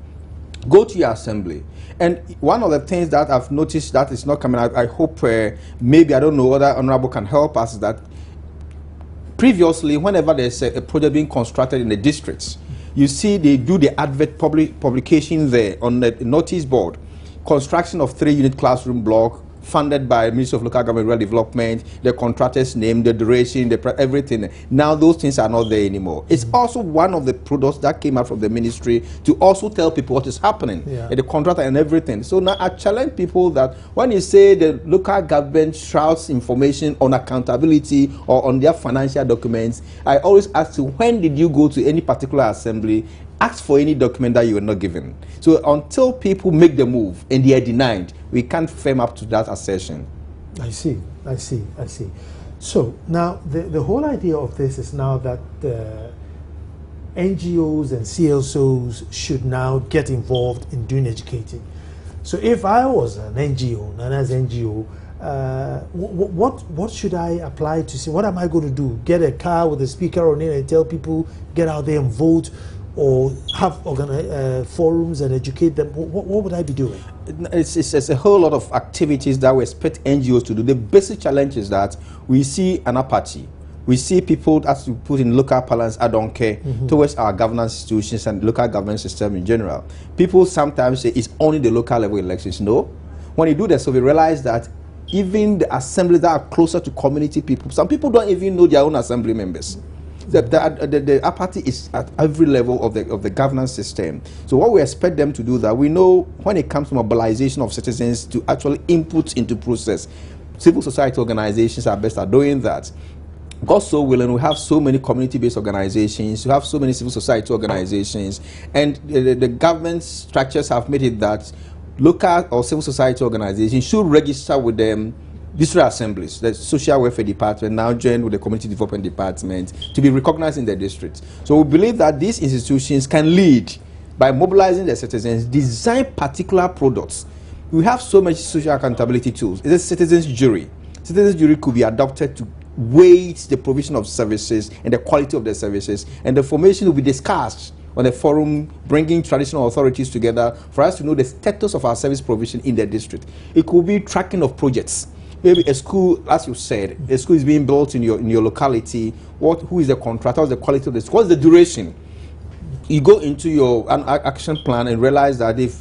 Go to your assembly. And one of the things that I've noticed that is not coming out, I hope maybe, I don't know whether Honorable can help us, is that previously, whenever there's a project being constructed in the districts, you see they do the advert publication there on the notice board. Construction of 3-unit classroom block, funded by Ministry of Local Government Rural Development, the contractor's name, the duration, everything. Now those things are not there anymore. It's also one of the products that came out from the ministry to also tell people what is happening, the contractor and everything. So now I challenge people that when you say the local government shrouds information on accountability or on their financial documents, I always ask you, when did you go to any particular assembly? Ask for any document that you were not given. So until people make the move and they are denied, we can't firm up to that assertion. I see. So now the whole idea of this is now that NGOs and CSOs should now get involved in doing educating. So if I was an NGO, Nana's NGO, what should I apply to see? What am I going to do? Get a car with a speaker on it and tell people, get out there and vote? Or have forums and educate them? What would I be doing? It's a whole lot of activities that we expect NGOs to do. The basic challenge is that we see an apathy. We see people, as we put in local parlance, I don't care, towards our governance institutions and local government system in general. People sometimes say it's only the local level elections. No. When you do that, so we realize that even the assemblies that are closer to community people, some people don't even know their own assembly members. The apathy is at every level of the governance system. So what we expect them to do, that we know when it comes to mobilization of citizens to actually input into process, civil society organizations are best at doing that. God so willing, we have so many community-based organizations, we have so many civil society organizations, and the government structures have made it that local or civil society organizations should register with them district assemblies, the social welfare department now joined with the community development department to be recognized in the district. So we believe that these institutions can lead by mobilizing the citizens, design particular products. We have so much social accountability tools. It's a citizens jury. Citizens jury could be adopted to weight the provision of services and the quality of the services, and the formation will be discussed on a forum, bringing traditional authorities together for us to know the status of our service provision in the district. It could be tracking of projects. Maybe a school, as you said, a school is being built in your locality. Who is the contractor? What's the quality of this? What's the duration? You go into your action plan and realize that they've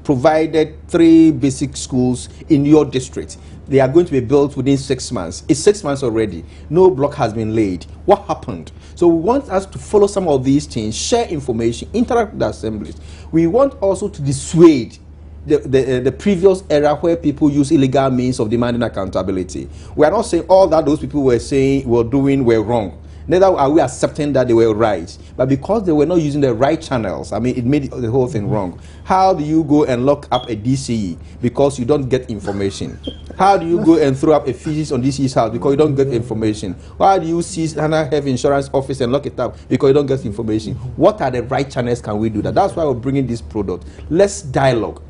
provided 3 basic schools in your district. They are going to be built within 6 months. It's 6 months already. No block has been laid. What happened? So we want us to follow some of these things, share information, interact with the assemblies. We want also to dissuade the previous era where people use illegal means of demanding accountability. We are not saying all that those people were doing were wrong. Neither are we accepting that they were right. But because they were not using the right channels, I mean, it made the whole thing wrong. How do you go and lock up a DCE because you don't get information? How do you go and throw up a fees on DCE's house because you don't get information? Why do you seize Hannah Health Insurance Office and lock it up because you don't get information? What are the right channels can we do that? That's why we're bringing this product. Let's dialogue.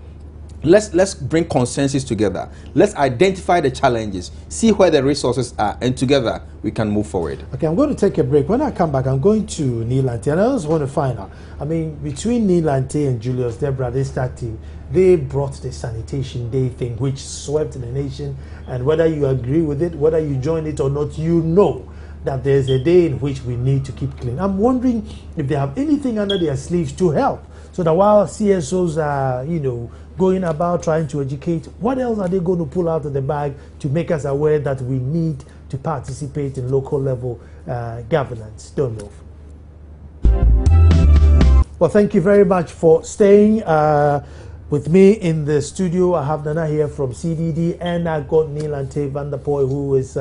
Let's bring consensus together. Let's identify the challenges, see where the resources are, and together we can move forward. Okay, I'm going to take a break. When I come back, I'm going to Neil Ante, and I just want to find out. I mean, between Neil Ante and Julius Deborah, they brought the Sanitation Day thing, which swept the nation. And whether you agree with it, whether you join it or not, you know that there's a day in which we need to keep clean. I'm wondering if they have anything under their sleeves to help, so that while CSOs are, going about trying to educate, what else are they going to pull out of the bag to make us aware that we need to participate in local level governance? Don't move. Well, thank you very much for staying with me in the studio. I have Nana here from CDD, and I got Neil Ante van der Poy, who is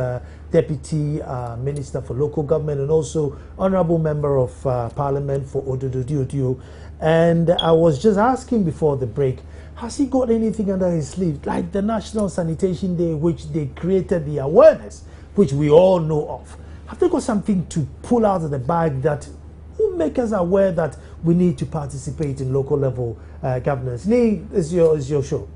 Deputy Minister for Local Government and also Honorable Member of Parliament for Ododo. And I was just asking before the break, has he got anything under his sleeve, like the National Sanitation Day, which they created the awareness, which we all know of? Have they got something to pull out of the bag that will make us aware that we need to participate in local level governance? Nee, is your show.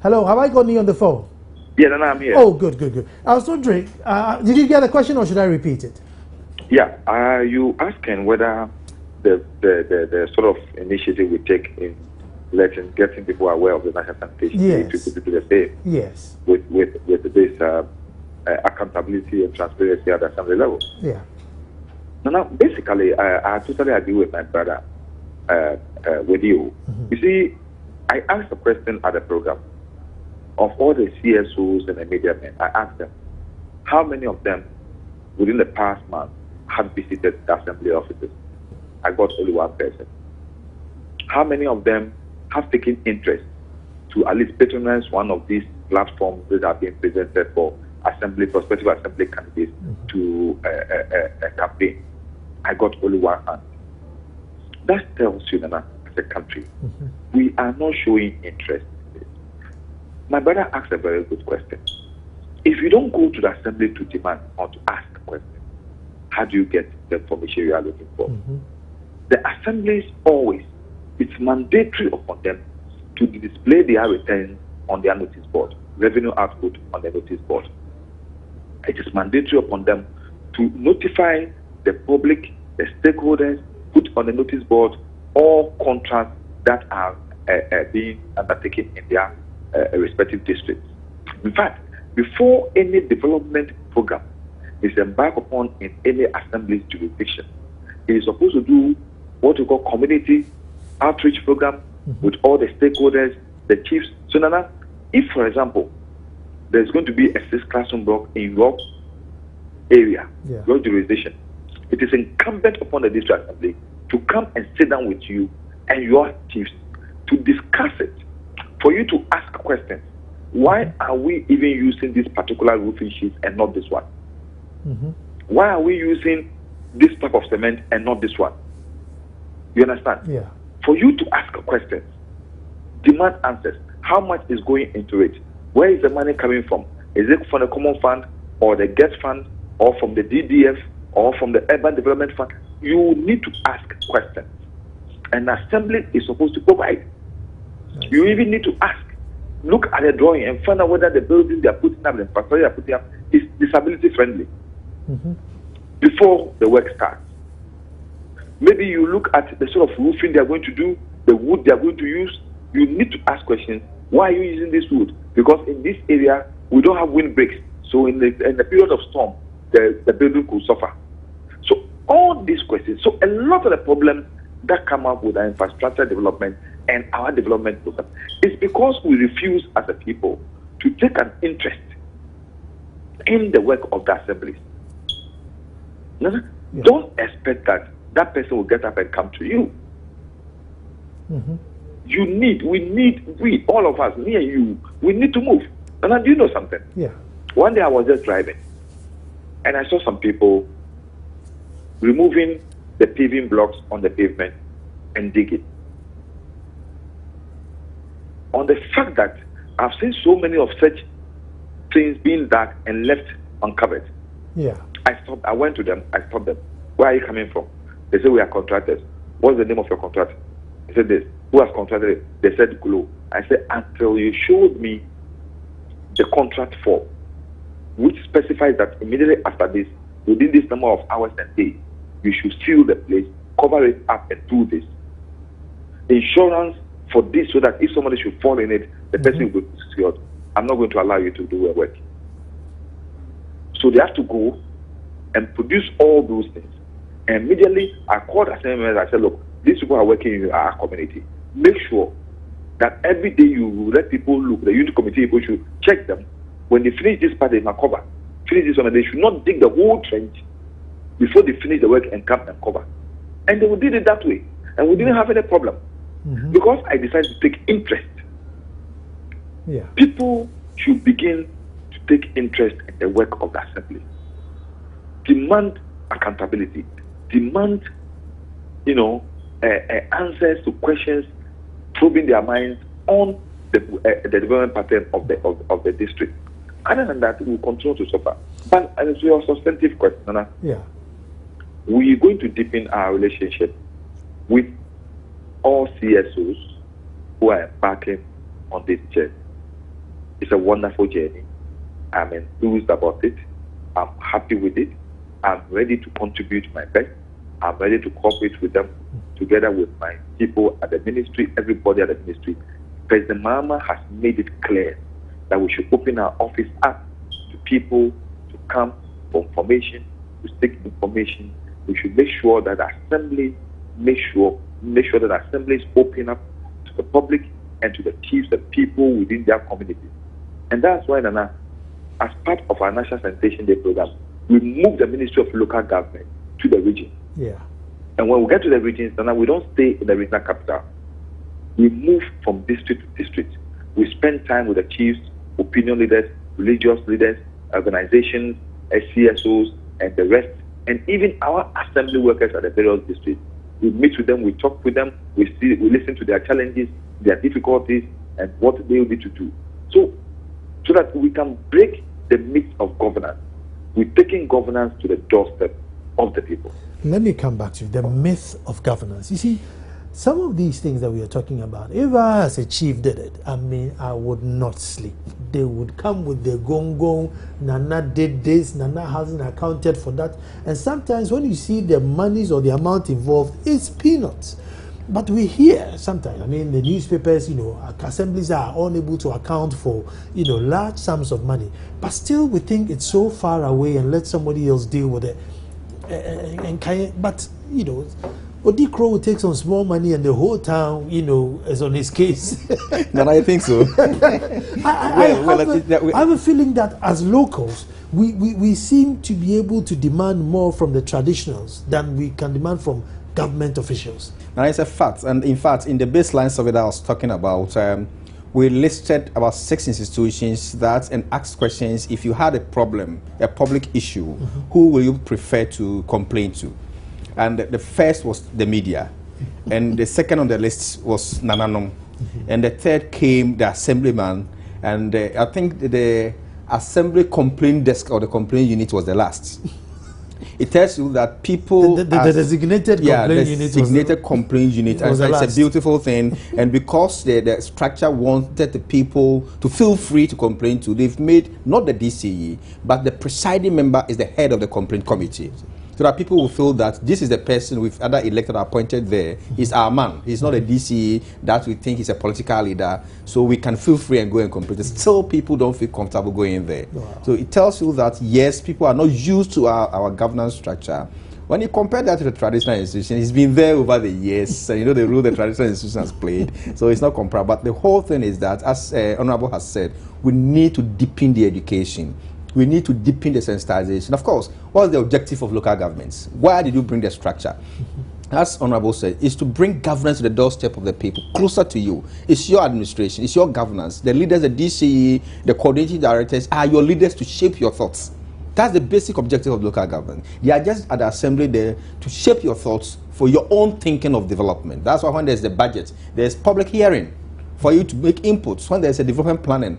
Hello, have I got Nee on the phone? Yeah, no, I'm here. Oh, good. I was wondering, did you get the question or should I repeat it? Yeah, you asking whether the sort of initiative we take in getting people aware of the National Sanitation Day to do the same. Yes. With this accountability and transparency at the assembly level. Yeah. Now, basically, I totally agree with my brother, with you. Mm-hmm. You see, I asked a question at the program of all the CSOs and the media men. I asked them, how many of them within the past month have visited the assembly offices? I got only one person. How many of them have taken interest to at least patronize one of these platforms that are being presented for prospective assembly candidates to a campaign? I got only one hand. That tells you, Nana, as a country, we are not showing interest in this. My brother asked a very good question. If you don't go to the assembly to demand or to ask a question, how do you get the information you are looking for? The assemblies always, it's mandatory upon them to display their returns on their notice board, revenue output on the notice board. It is mandatory upon them to notify the public, the stakeholders, put on the notice board all contracts that are being undertaken in their respective districts. In fact, before any development program is embarked upon in any assembly's jurisdiction, it is supposed to do what we call community outreach program with all the stakeholders, the chiefs. So Nana, if, for example, there's going to be a 6-classroom block in your area, your jurisdiction, it is incumbent upon the district assembly to come and sit down with you and your chiefs to discuss it, for you to ask questions. Why are we even using this particular roofing sheet and not this one? Why are we using this type of cement and not this one? You understand? Yeah. For you to ask questions, demand answers. How much is going into it? Where is the money coming from? Is it from the common fund or the guest fund or from the DDF or from the urban development fund? You need to ask questions. And assembly is supposed to provide. You even need to ask. Look at the drawing and find out whether the building they are putting up, the infrastructure they are putting up, is disability friendly before the work starts. Maybe you look at the sort of roofing they are going to do, the wood they are going to use. You need to ask questions. Why are you using this wood? Because in this area, we don't have windbreaks. So in the period of storm, the building could suffer. So all these questions. So a lot of the problems that come up with our infrastructure development and our development program is because we refuse as a people to take an interest in the work of the assemblies. Don't expect that that person will get up and come to you. We, all of us, me and you, we need to move. And do you know something? Yeah. One day I was just driving and I saw some people removing the paving blocks on the pavement and digging. On the fact that I've seen so many of such things being dug and left uncovered. Yeah. I went to them, I stopped them. Where are you coming from? They said, we are contractors. What's the name of your contract? I said this. Who has contracted it? They said Glow. I said, until you showed me the contract form, which specifies that immediately after this, within this number of hours and days, you should seal the place, cover it up, and do this. Insurance for this, so that if somebody should fall in it, the person will be secured. I'm not going to allow you to do your work. So they have to go and produce all those things. And immediately, I called assembly members. I said, look, these people are working in our community. Make sure that every day you let people look, the unit committee people should check them. When they finish this part, they must cover. Finish this one, and they should not dig the whole trench before they finish the work and come and cover. And they did it that way. And we didn't have any problem. Because I decided to take interest. Yeah. People should begin to take interest in the work of the assembly. Demand accountability. Demand, answers to questions, probing their minds on the development pattern of the district. Other than that, we will continue to suffer. But as your substantive question, Nana, we are going to deepen our relationship with all CSOs who are embarking on this journey. It's a wonderful journey. I'm enthused about it. I'm happy with it. I'm ready to contribute my best. I'm ready to cooperate with them together with my people at the ministry, everybody at the ministry. President Mahama has made it clear that we should open our office up to people to come for information, to seek information. We should make sure that the assembly make sure that assemblies open up to the public and to the chiefs and people within their communities. And that's why, Nana, as part of our National Sanitation Day program, we move the Ministry of Local Government to the region. Yeah. And when we get to the regions, Nana, we don't stay in the regional capital. We move from district to district. We spend time with the chiefs, opinion leaders, religious leaders, organizations, CSOs, and the rest, and even our assembly workers at the various districts. We meet with them, we talk with them, we listen to their challenges, their difficulties, and what they need to do. So that we can break the myth of governance. We're taking governance to the doorstep of the people. Let me come back to the myth of governance. You see, some of these things that we are talking about, if I as a chief did it, I would not sleep. They would come with their gong, Nana did this, Nana hasn't accounted for that. And sometimes when you see the monies or the amount involved, it's peanuts. But we hear sometimes, the newspapers, assemblies are unable to account for, large sums of money. But still we think it's so far away and let somebody else deal with it. But, Odikro will take some small money and the whole town, is on his case. No, I think so. I have a feeling that as locals, we seem to be able to demand more from the traditionals than we can demand from government officials. Now, it's a fact. And in fact, in the baseline survey that I was talking about, we listed about 6 institutions and asked questions. If you had a problem, a public issue, who will you prefer to complain to? And the first was the media. And the second on the list was Nananom. And the third came the assemblyman. And I think the assembly complaint desk or the complaint unit was the last. It tells you that people... The designated complaint unit designated complaint unit. And it's a beautiful thing. And because the structure wanted the people to feel free to complain to, they've made not the DCE, but the presiding member is the head of the complaint committee. So that people will feel that this is the person we've either elected or appointed there. He's our man. He's not a DCE that we think is a political leader. So we can feel free and go and complain. Still, people don't feel comfortable going there. Wow. So it tells you that, yes, people are not used to our governance structure. When you compare that to the traditional institution, it's been there over the years. And you know the role the traditional institution has played. So it's not comparable. But the whole thing is that, as Honorable has said, we need to deepen the education. We need to deepen the sensitization. Of course, what's the objective of local governments? Why did you bring the structure? As Honorable said, is to bring governance to the doorstep of the people, closer to you. It's your administration, it's your governance. The leaders, the DCE, the coordinating directors are your leaders to shape your thoughts. That's the basic objective of local government. They are just at the assembly there to shape your thoughts for your own thinking of development. That's why when there's the budget, there's public hearing for you to make inputs. When there's a development planning,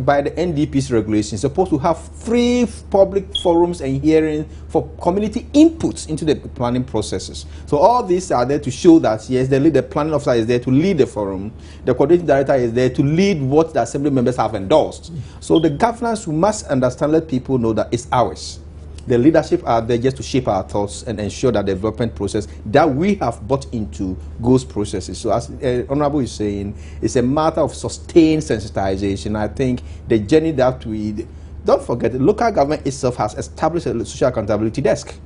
by the NDP's regulations, supposed to have free public forums and hearings for community inputs into the planning processes. So all these are there to show that, yes, the planning officer is there to lead the forum, the coordinating director is there to lead what the assembly members have endorsed. So the governance, we must understand, let people know that it's ours. The leadership are there just to shape our thoughts and ensure that the development process that we have bought into goes processes. So as Honorable is saying, it's a matter of sustained sensitization. I think the journey that we... Don't forget, the local government itself has established a social accountability desk.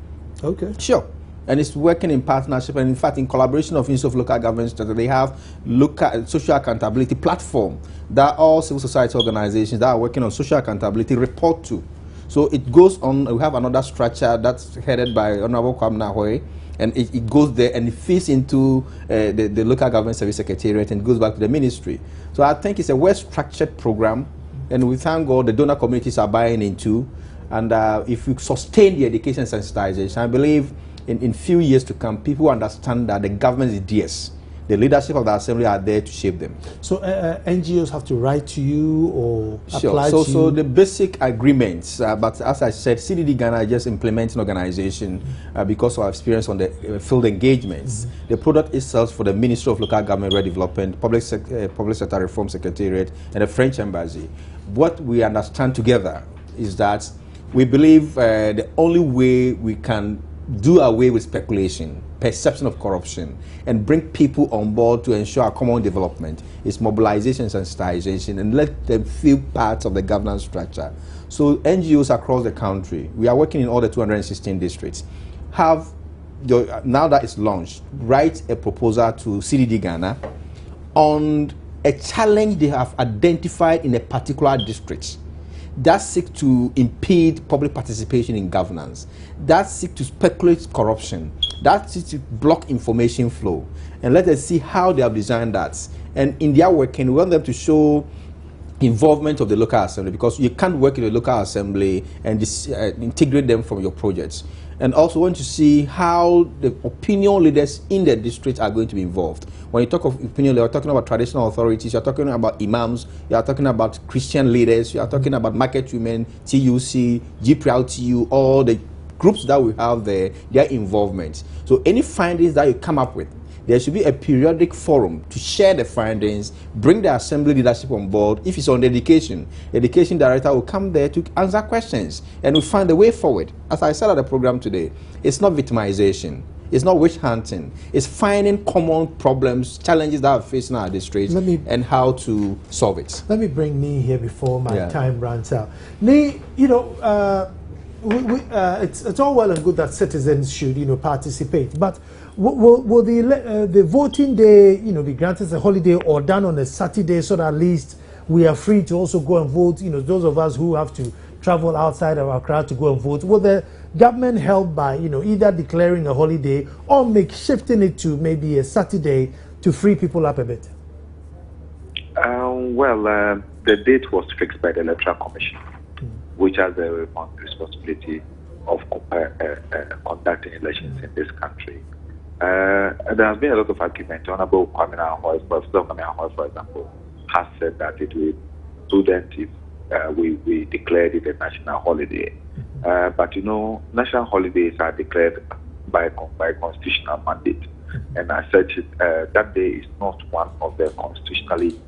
Okay. Sure. And it's working in partnership and, in fact, in collaboration of Institute of Local Governments, that they have local social accountability platform that all civil society organizations that are working on social accountability report to. So it goes on. We have another structure that's headed by Honorable Kwamna Hoy, and it goes there and it feeds into the local government service secretariat and goes back to the ministry. So I think it's a well-structured program, and we thank God the donor communities are buying into. And if we sustain the education sensitization, I believe in few years to come, people understand that the government is DS. The leadership of the assembly are there to shape them. So NGOs have to write to you or apply to you? So the basic agreements, but as I said, CDD Ghana is just implementing organization because of our experience on the field engagements. The product itself for the Ministry of Local Government Redevelopment, Public Sector Reform Secretariat, and the French Embassy. What we understand together is that we believe the only way we can do away with speculation, perception of corruption, and bring people on board to ensure our common development is mobilization, sensitization, and let them feel part of the governance structure. So NGOs across the country, we are working in all the 216 districts, have, now that it's launched, write a proposal to CDD Ghana on a challenge they have identified in a particular district that seek to impede public participation in governance, that seek to speculate corruption, that seek to block information flow. And let us see how they have designed that. And in their working, we want them to show involvement of the local assembly, because you can't work in the local assembly and integrate them from your projects. And also want to see how the opinion leaders in the district are going to be involved. When you talk of opinion leaders, you're talking about traditional authorities, you're talking about imams, you're talking about Christian leaders, you're talking about market women, TUC, GPLTU, all the groups that we have there, their involvement. So any findings that you come up with, there should be a periodic forum to share the findings, bring the assembly leadership on board. If it's on education, the education director will come there to answer questions, and we'll find the way forward. As I said at the program today, it's not victimization, it's not witch hunting, it's finding common problems, challenges that are facing our district, and how to solve it. Let me bring Nee here before my time runs out. Nee, you know, it's all well and good that citizens should, you know, participate, but will the voting day, you know, be granted a holiday or done on a Saturday, so that at least we are free to also go and vote? You know, those of us who have to travel outside of our crowd to go and vote, will the government help by, you know, either declaring a holiday or shifting it to maybe a Saturday to free people up a bit? The date was fixed by the Electoral Commission, which has the responsibility of conducting elections in this country. There has been a lot of argument. Honorable Kwamina Hoy, for example, has said that it will prudent if we declared it a national holiday. But you know, national holidays are declared by constitutional mandate, and as such, that day is not one of the constitutionally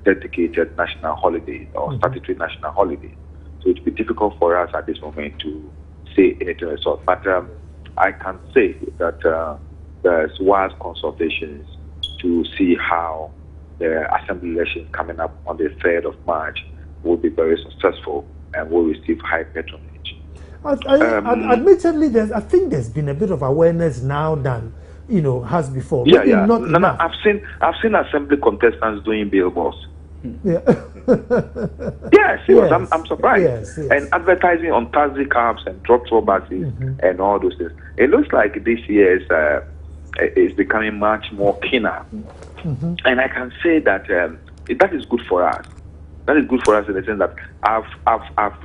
dedicated national holidays or statutory national holidays. So it would be difficult for us at this moment to say anything of the sort. But I can say that there's wise consultations to see how the assembly elections coming up on the 3rd of March will be very successful and will receive high patronage. Admittedly, I think there's been a bit of awareness now than has before. Yeah. Not no, I've seen assembly contestants doing billboards. Yeah. Yes, yes. I'm surprised. Yes. And advertising on taxi cabs and truck buses and all those things. It looks like this year is becoming much more keener. And I can say that that is good for us. That is good for us in the sense that I've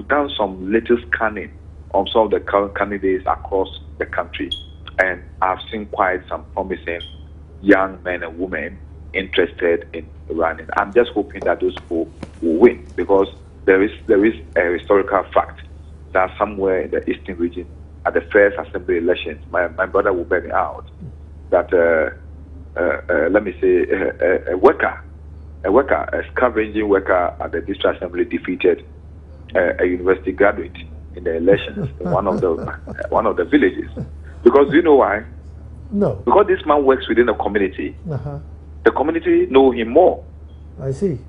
done some little scanning on some of the current candidates across the country, and I've seen quite some promising young men and women interested in running. I'm just hoping that those people will win, because there is a historical fact that somewhere in the eastern region, at the first assembly elections, my brother will bear me out, that let me say a scavenging worker at the district assembly defeated a university graduate in the elections in one of the villages. Because do you know why? No. Because this man works within a community. The community know him more. I see.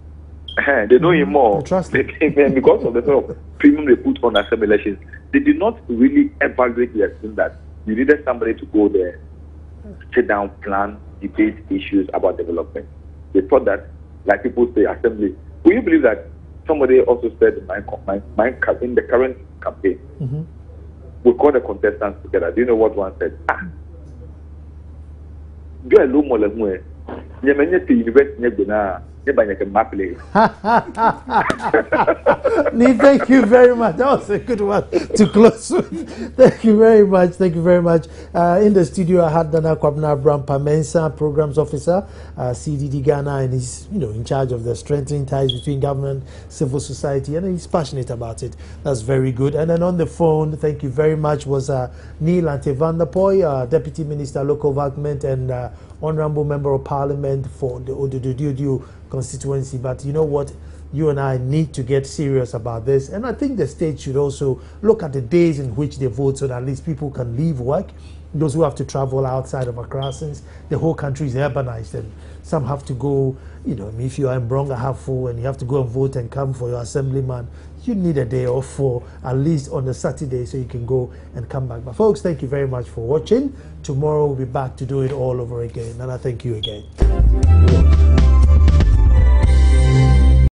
They know him more. Trust him. And because of the sort of premium they put on assembly elections, they did not really evaluate the extent that you needed somebody to go there, sit down, plan, debate issues about development. They thought that, like people say, assembly. Will you believe that somebody also said in the current campaign, we call the contestants together. Do you know what one said? Do a low more university. Thank you very much. That was a good one to close with. Thank you very much. Thank you very much. In the studio, I had Nana Kwabena Brampa Mensa, Programs Officer, CDD Ghana, and he's in charge of the strengthening ties between government, civil society, and he's passionate about it. That's very good. And then on the phone, thank you very much, was Neil Antevandapoy, Deputy Minister, Local Government, and Honorable Member of Parliament for the Odududu constituency. But you know what? You and I need to get serious about this. And I think the state should also look at the days in which they vote so that at least people can leave work. Those who have to travel outside of Accra, since the whole country is urbanized, and some have to go, if you are in Bronga Hafu and you have to go and vote and come for your assemblyman, you need a day off for at least on a Saturday so you can go and come back. But folks, thank you very much for watching. Tomorrow we'll be back to do it all over again. And I thank you again.